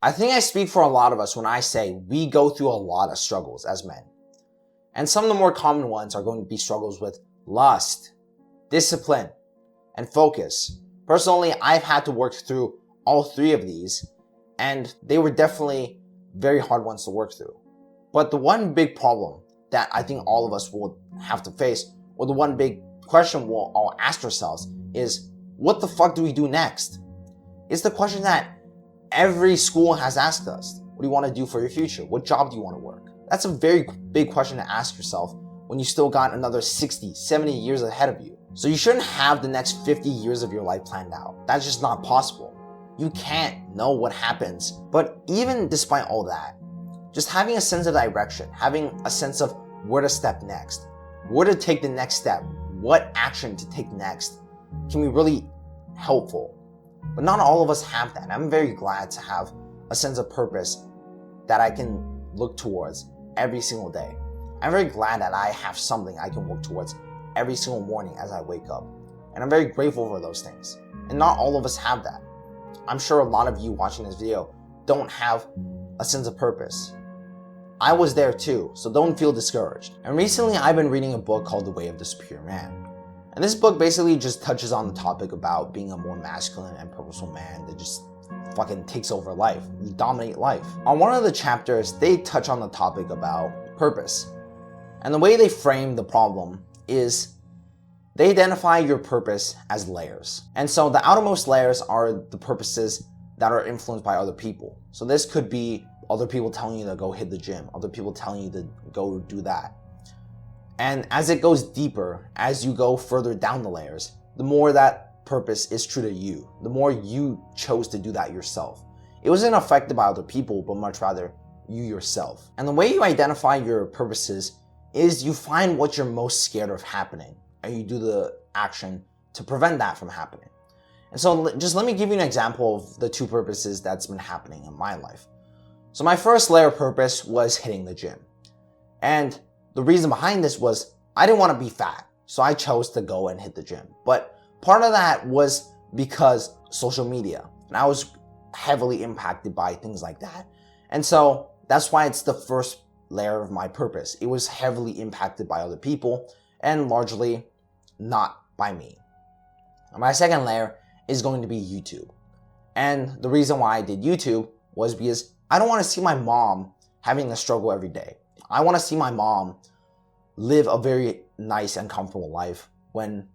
I think I speak for a lot of us when I say we go through a lot of struggles as men. And some of the more common ones are going to be struggles with lust, discipline, and focus. Personally, I've had to work through all three of these, and they were definitely very hard ones to work through. But the one big problem that I think all of us will have to face, or the one big question we'll all ask ourselves is, what the fuck do we do next? It's the question that every school has asked us. What do you want to do for your future? What job do you want to work? That's a very big question to ask yourself when you still got another 60, 70 years ahead of you. So you shouldn't have the next 50 years of your life planned out. That's just not possible. You can't know what happens. But even despite all that, just having a sense of direction, having a sense of where to step next, where to take the next step, what action to take next can be really helpful. But not all of us have that. I'm very glad to have a sense of purpose that I can look towards every single day. I'm very glad that I have something I can work towards every single morning as I wake up. And I'm very grateful for those things. And not all of us have that. I'm sure a lot of you watching this video don't have a sense of purpose. I was there too, so don't feel discouraged. And recently I've been reading a book called The Way of the Superior Man. And this book basically just touches on the topic about being a more masculine and purposeful man that just fucking takes over life. You dominate life. On one of the chapters, they touch on the topic about purpose. And the way they frame the problem is they identify your purpose as layers. And so the outermost layers are the purposes that are influenced by other people. So this could be other people telling you to go hit the gym, other people telling you to go do that. And as it goes deeper, as you go further down the layers, the more that purpose is true to you, the more you chose to do that yourself. It wasn't affected by other people, but much rather you yourself. And the way you identify your purposes is you find what you're most scared of happening, and you do the action to prevent that from happening. And so just let me give you an example of the two purposes that's been happening in my life. So my first layer of purpose was hitting the gym. And the reason behind this was I didn't want to be fat, so I chose to go and hit the gym. But part of that was because social media, and I was heavily impacted by things like that. And so that's why it's the first layer of my purpose. It was heavily impacted by other people and largely not by me. And my second layer is going to be YouTube. And the reason why I did YouTube was because I don't want to see my mom having a struggle every day. I want to see my mom live a very nice and comfortable life when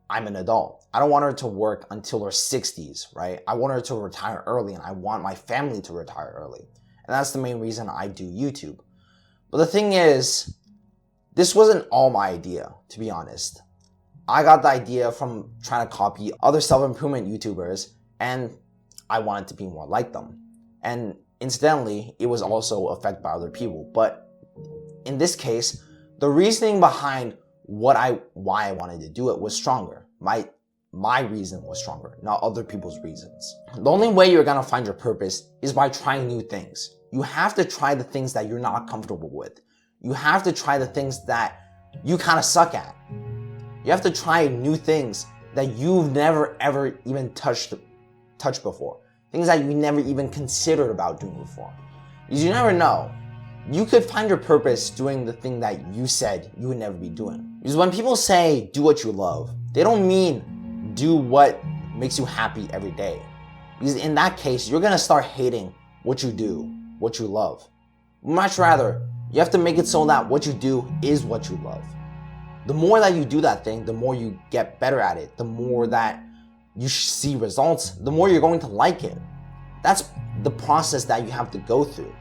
I'm an adult. I don't want her to work until her 60s, right? I want her to retire early, and I want my family to retire early. And that's the main reason I do YouTube. But the thing is, this wasn't all my idea, to be honest. I got the idea from trying to copy other self-improvement YouTubers, and I wanted to be more like them. And incidentally, it was also affected by other people. But in this case, the reasoning behind why I wanted to do it was stronger. My reason was stronger, not other people's reasons. The only way you're gonna find your purpose is by trying new things. You have to try the things that you're not comfortable with. You have to try the things that you kind of suck at. You have to try new things that you've never ever even touched before. Things that you never even considered about doing before. Because you never know. You could find your purpose doing the thing that you said you would never be doing. Because when people say do what you love, they don't mean do what makes you happy every day. Because in that case, you're gonna start hating what you do, what you love. Much rather, you have to make it so that what you do is what you love. The more that you do that thing, the more you get better at it, the more that you see results, the more you're going to like it. That's the process that you have to go through.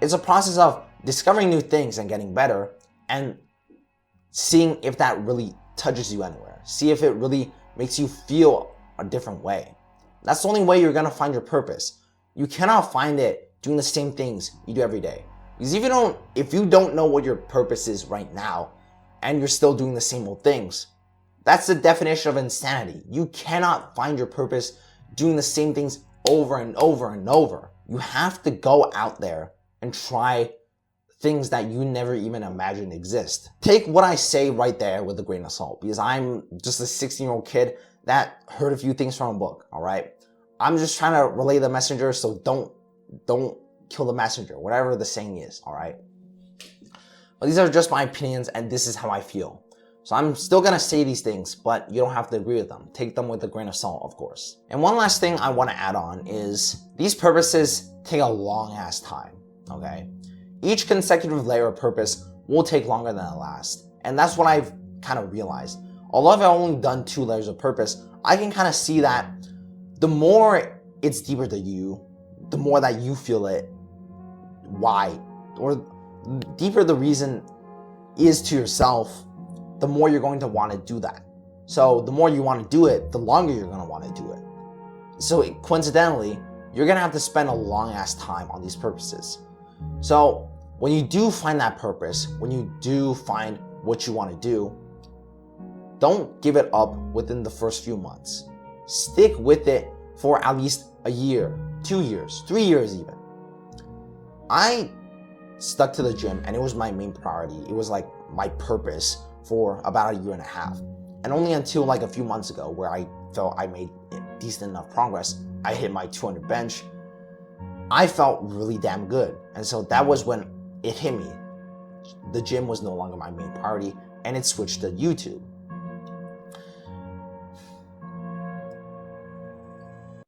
It's a process of discovering new things and getting better and seeing if that really touches you anywhere. See if it really makes you feel a different way. That's the only way you're gonna find your purpose. You cannot find it doing the same things you do every day. Because if you don't know what your purpose is right now and you're still doing the same old things, that's the definition of insanity. You cannot find your purpose doing the same things over and over and over. You have to go out there and try things that you never even imagined exist. Take what I say right there with a grain of salt, because I'm just a 16-year-old kid that heard a few things from a book, all right? I'm just trying to relay the messenger, so don't don't kill the messenger, whatever the saying is, all right? But these are just my opinions, and this is how I feel. So I'm still gonna say these things, but you don't have to agree with them. Take them with a grain of salt, of course. And one last thing I wanna add on is these purposes take a long ass time, okay? Each consecutive layer of purpose will take longer than the last. And that's what I've kind of realized. Although I've only done 2 layers of purpose, I can kind of see that the more it's deeper to you, the more that you feel it, why, or deeper the reason is to yourself, the more you're going to want to do that. So the more you want to do it, the longer you're going to want to do it. So coincidentally, you're going to have to spend a long ass time on these purposes. So when you do find that purpose, when you do find what you want to do, don't give it up within the first few months. Stick with it for at least a year, 2 years, 3 years even. I stuck to the gym and it was my main priority. It was like my purpose for about 1.5 years. And only until like a few months ago where I felt I made decent enough progress, I hit my 200 bench, I felt really damn good. And so that was when it hit me. The gym was no longer my main priority and it switched to YouTube.